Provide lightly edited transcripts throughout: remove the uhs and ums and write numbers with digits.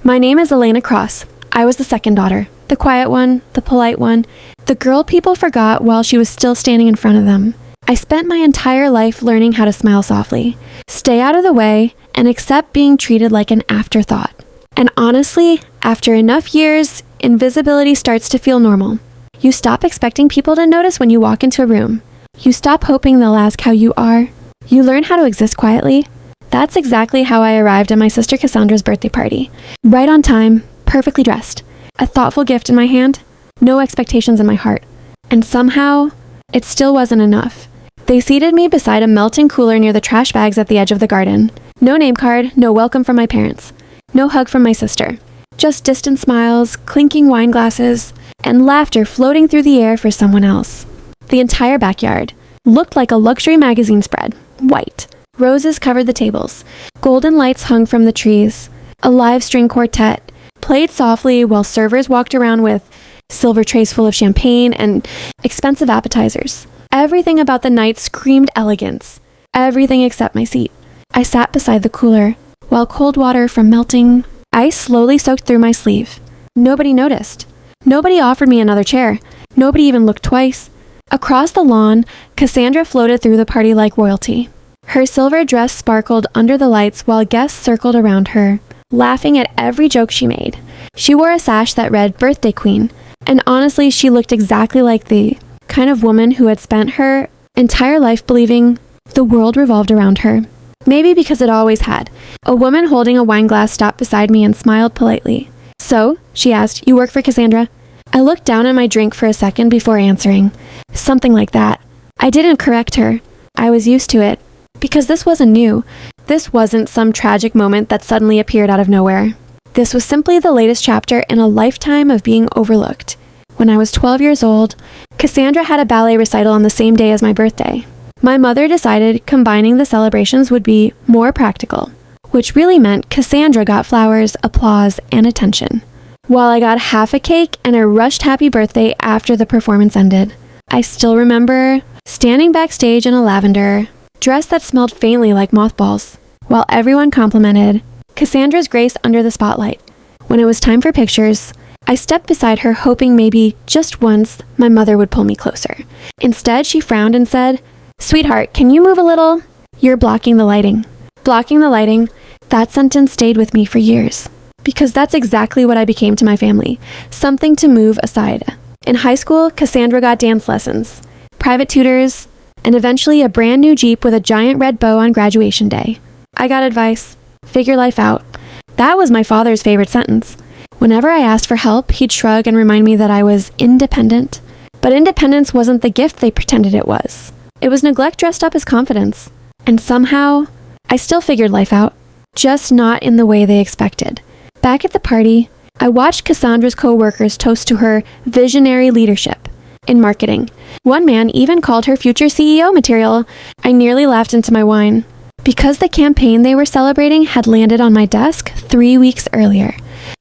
My name is Elena Cross. I was the second daughter, the quiet one, the polite one, the girl people forgot while she was still standing in front of them. I spent my entire life learning how to smile softly, stay out of the way, and accept being treated like an afterthought. And honestly, after enough years, invisibility starts to feel normal. You stop expecting people to notice when you walk into a room. You stop hoping they'll ask how you are. You learn how to exist quietly. That's exactly how I arrived at my sister Cassandra's birthday party. Right on time, perfectly dressed, a thoughtful gift in my hand, no expectations in my heart. And somehow, it still wasn't enough. They seated me beside a melting cooler near the trash bags at the edge of the garden. No name card, no welcome from my parents. No hug from my sister. Just distant smiles, clinking wine glasses, and laughter floating through the air for someone else. The entire backyard looked like a luxury magazine spread, white. Roses covered the tables. Golden lights hung from the trees. A live string quartet played softly while servers walked around with silver trays full of champagne and expensive appetizers. Everything about the night screamed elegance. Everything except my seat. I sat beside the cooler, while cold water from melting ice slowly soaked through my sleeve. Nobody noticed. Nobody offered me another chair. Nobody even looked twice. Across the lawn, Cassandra floated through the party like royalty. Her silver dress sparkled under the lights while guests circled around her, laughing at every joke she made. She wore a sash that read "Birthday Queen," and honestly, she looked exactly like the kind of woman who had spent her entire life believing the world revolved around her. Maybe because it always had. A woman holding a wine glass stopped beside me and smiled politely. "So," she asked, "you work for Cassandra?" I looked down at my drink for a second before answering. Something like that. I didn't correct her. I was used to it. Because this wasn't new. This wasn't some tragic moment that suddenly appeared out of nowhere. This was simply the latest chapter in a lifetime of being overlooked. When I was 12 years old, Cassandra had a ballet recital on the same day as my birthday. My mother decided combining the celebrations would be more practical, which really meant Cassandra got flowers, applause, and attention, while I got half a cake and a rushed happy birthday after the performance ended. I still remember standing backstage in a lavender dress that smelled faintly like mothballs, while everyone complimented Cassandra's grace under the spotlight. When it was time for pictures, I stepped beside her hoping maybe, just once, my mother would pull me closer. Instead, she frowned and said, "Sweetheart, can you move a little? You're blocking the lighting." Blocking the lighting, that sentence stayed with me for years. Because that's exactly what I became to my family, something to move aside. In high school, Cassandra got dance lessons, private tutors, and eventually a brand new Jeep with a giant red bow on graduation day. I got advice. Figure life out. That was my father's favorite sentence. Whenever I asked for help, he'd shrug and remind me that I was independent. But independence wasn't the gift they pretended it was. It was neglect dressed up as confidence. And somehow, I still figured life out. Just not in the way they expected. Back at the party, I watched Cassandra's co-workers toast to her visionary leadership in marketing. One man even called her future CEO material. I nearly laughed into my wine. Because the campaign they were celebrating had landed on my desk 3 weeks earlier.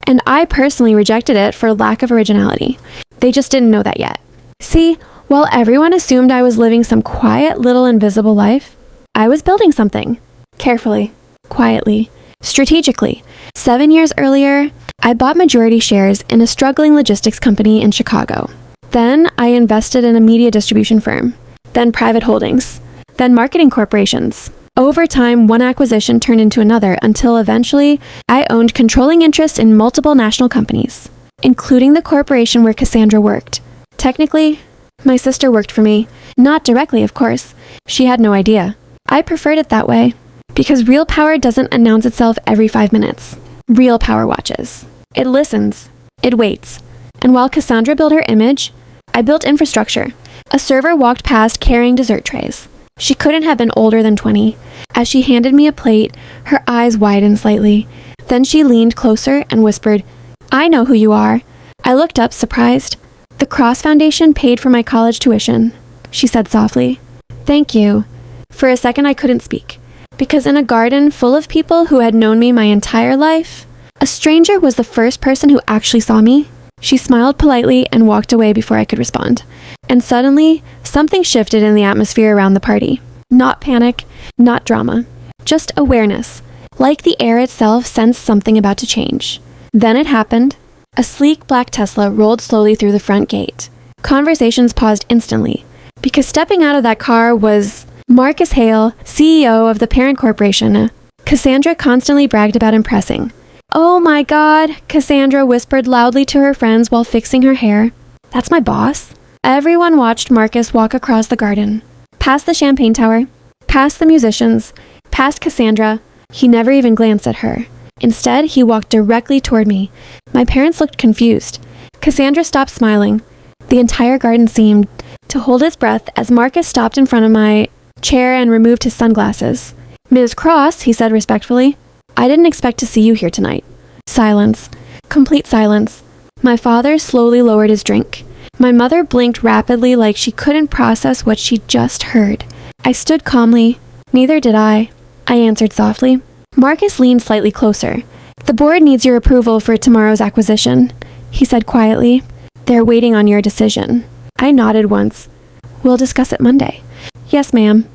And I personally rejected it for lack of originality. They just didn't know that yet. See, while everyone assumed I was living some quiet little invisible life, I was building something. Carefully, quietly, strategically. 7 years earlier, I bought majority shares in a struggling logistics company in Chicago. Then I invested in a media distribution firm, then private holdings, then marketing corporations. Over time, one acquisition turned into another until eventually I owned controlling interest in multiple national companies, including the corporation where Cassandra worked. Technically, my sister worked for me. Not directly, of course. She had no idea. I preferred it that way because real power doesn't announce itself every 5 minutes. Real power watches. It listens. It waits. And while Cassandra built her image, I built infrastructure. A server walked past carrying dessert trays. She couldn't have been older than 20. As she handed me a plate, her eyes widened slightly. Then she leaned closer and whispered, "I know who you are." I looked up, surprised. "The Cross Foundation paid for my college tuition," she said softly. "Thank you." For a second, I couldn't speak. Because in a garden full of people who had known me my entire life, a stranger was the first person who actually saw me. She smiled politely and walked away before I could respond. And suddenly, something shifted in the atmosphere around the party. Not panic, not drama, just awareness. Like the air itself sensed something about to change. Then it happened. A sleek black Tesla rolled slowly through the front gate. Conversations paused instantly, because stepping out of that car was Marcus Hale, CEO of the parent corporation Cassandra constantly bragged about impressing. "Oh my God," Cassandra whispered loudly to her friends while fixing her hair. "That's my boss." Everyone watched Marcus walk across the garden, past the champagne tower, past the musicians, past Cassandra. He never even glanced at her. Instead, he walked directly toward me. My parents looked confused. Cassandra stopped smiling. The entire garden seemed to hold its breath as Marcus stopped in front of my chair and removed his sunglasses. "Ms. Cross," he said respectfully, "I didn't expect to see you here tonight." Silence. Complete silence. My father slowly lowered his drink. My mother blinked rapidly like she couldn't process what she just heard. I stood calmly. "Neither did I answered softly. Marcus leaned slightly closer. "The board needs your approval for tomorrow's acquisition," he said quietly. "They're waiting on your decision." I nodded once. "We'll discuss it Monday." "Yes, ma'am."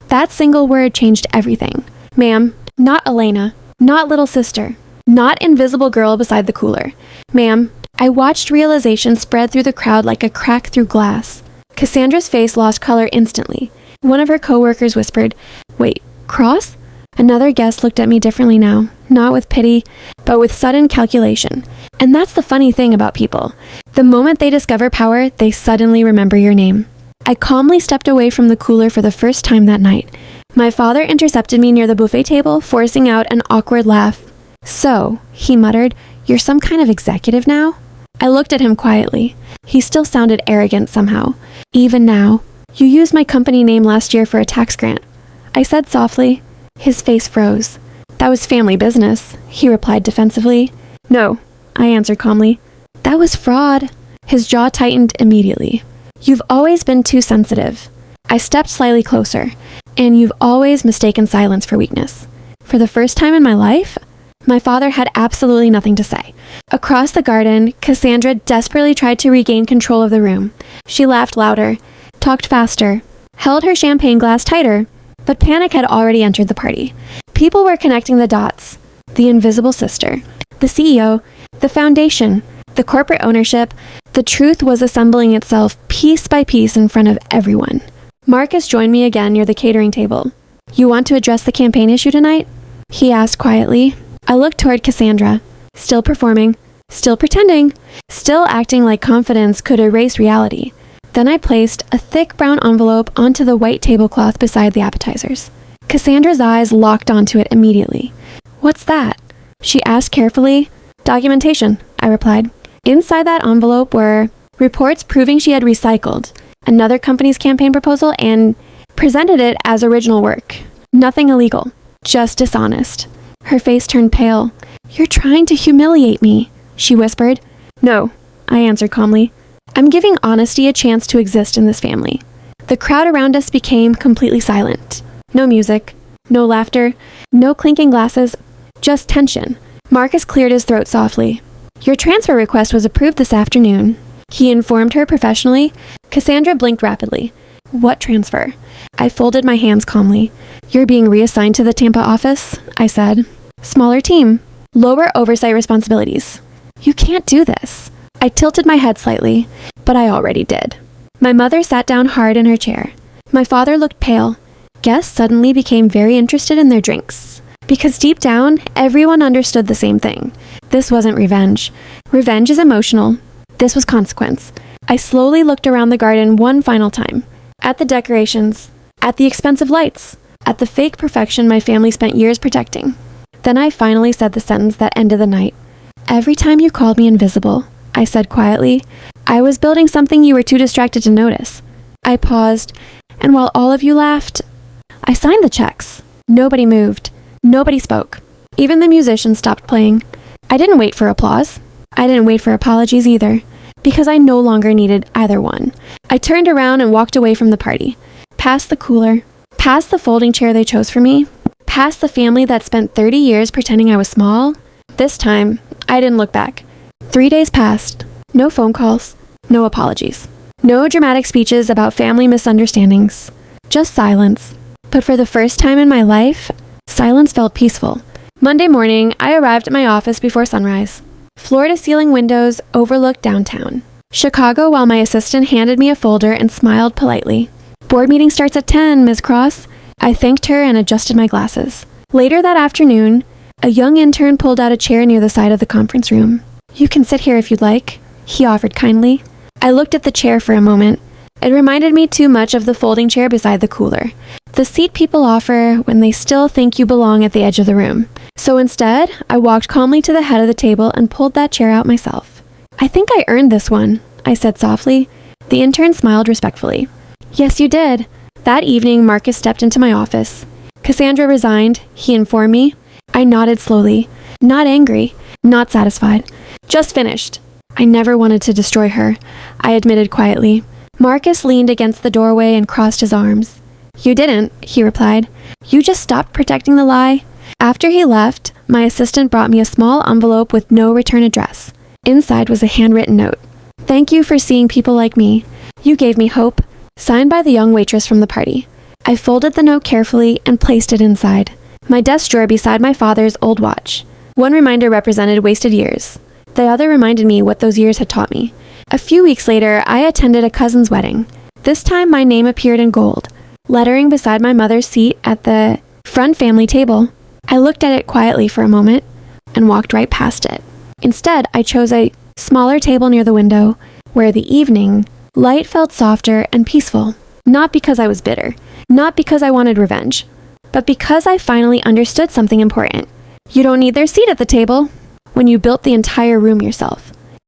That single word changed everything. Ma'am, not Elena, not little sister, not invisible girl beside the cooler. Ma'am. I watched realization spread through the crowd like a crack through glass. Cassandra's face lost color instantly. One of her coworkers whispered, "Wait, Cross?" Another guest looked at me differently now, not with pity, but with sudden calculation. And that's the funny thing about people. The moment they discover power, they suddenly remember your name. I calmly stepped away from the cooler for the first time that night. My father intercepted me near the buffet table, forcing out an awkward laugh. "So," he muttered, "you're some kind of executive now?" I looked at him quietly. He still sounded arrogant somehow. "Even now, you used my company name last year for a tax grant," I said softly. His face froze. "That was family business," he replied defensively. "No," I answered calmly. "That was fraud." His jaw tightened immediately. "You've always been too sensitive." I stepped slightly closer. "And you've always mistaken silence for weakness." For the first time in my life, my father had absolutely nothing to say. Across the garden, Cassandra desperately tried to regain control of the room. She laughed louder, talked faster, held her champagne glass tighter, but panic had already entered the party. People were connecting the dots. The invisible sister, the CEO, the foundation, the corporate ownership. The truth was assembling itself piece by piece in front of everyone. Marcus joined me again near the catering table. "You want to address the campaign issue tonight?" he asked quietly. I looked toward Cassandra, still performing, still pretending, still acting like confidence could erase reality. Then I placed a thick brown envelope onto the white tablecloth beside the appetizers. Cassandra's eyes locked onto it immediately. "What's that?" she asked carefully. "Documentation," I replied. Inside that envelope were reports proving she had recycled another company's campaign proposal and presented it as original work. Nothing illegal, just dishonest. Her face turned pale. "You're trying to humiliate me," she whispered. "No," I answered calmly. "I'm giving honesty a chance to exist in this family." The crowd around us became completely silent. No music, no laughter, no clinking glasses, just tension. Marcus cleared his throat softly. "Your transfer request was approved this afternoon," he informed her professionally. Cassandra blinked rapidly. "What transfer?" I folded my hands calmly. "You're being reassigned to the Tampa office," I said. "Smaller team, lower oversight responsibilities." "You can't do this." I tilted my head slightly, but I already did. My mother sat down hard in her chair. My father looked pale. Guests suddenly became very interested in their drinks. Because deep down, everyone understood the same thing. This wasn't revenge. Revenge is emotional. This was consequence. I slowly looked around the garden one final time. At the decorations, at the expensive lights, at the fake perfection my family spent years protecting. Then I finally said the sentence that ended the night. "Every time you called me invisible," I said quietly, "I was building something you were too distracted to notice." I paused, and while all of you laughed, I signed the checks. Nobody moved. Nobody spoke. Even the musicians stopped playing. I didn't wait for applause. I didn't wait for apologies either, because I no longer needed either one. I turned around and walked away from the party, past the cooler, past the folding chair they chose for me, past the family that spent 30 years pretending I was small. This time, I didn't look back. 3 days passed. No phone calls. No apologies. No dramatic speeches about family misunderstandings. Just silence. But for the first time in my life, silence felt peaceful. Monday morning, I arrived at my office before sunrise. Floor-to-ceiling windows overlooked downtown Chicago while my assistant handed me a folder and smiled politely. "Board meeting starts at 10, Ms. Cross." I thanked her and adjusted my glasses. Later that afternoon, a young intern pulled out a chair near the side of the conference room. "You can sit here if you'd like," he offered kindly. I looked at the chair for a moment. It reminded me too much of the folding chair beside the cooler. The seat people offer when they still think you belong at the edge of the room. So instead, I walked calmly to the head of the table and pulled that chair out myself. "I think I earned this one," I said softly. The intern smiled respectfully. "Yes, you did." That evening, Marcus stepped into my office. "Cassandra resigned," he informed me. I nodded slowly. Not angry, not satisfied. "Just finished." "I never wanted to destroy her," I admitted quietly. Marcus leaned against the doorway and crossed his arms. "You didn't," he replied. "You just stopped protecting the lie." After he left, my assistant brought me a small envelope with no return address. Inside was a handwritten note. "Thank you for seeing people like me. You gave me hope." Signed by the young waitress from the party. I folded the note carefully and placed it inside my desk drawer beside my father's old watch. One reminder represented wasted years. The other reminded me what those years had taught me. A few weeks later, I attended a cousin's wedding. This time my name appeared in gold, lettering beside my mother's seat at the front family table. I looked at it quietly for a moment and walked right past it. Instead, I chose a smaller table near the window, where the evening light felt softer and peaceful. Not because I was bitter, not because I wanted revenge, but because I finally understood something important. You don't need their seat at the table when you built the entire room yourself.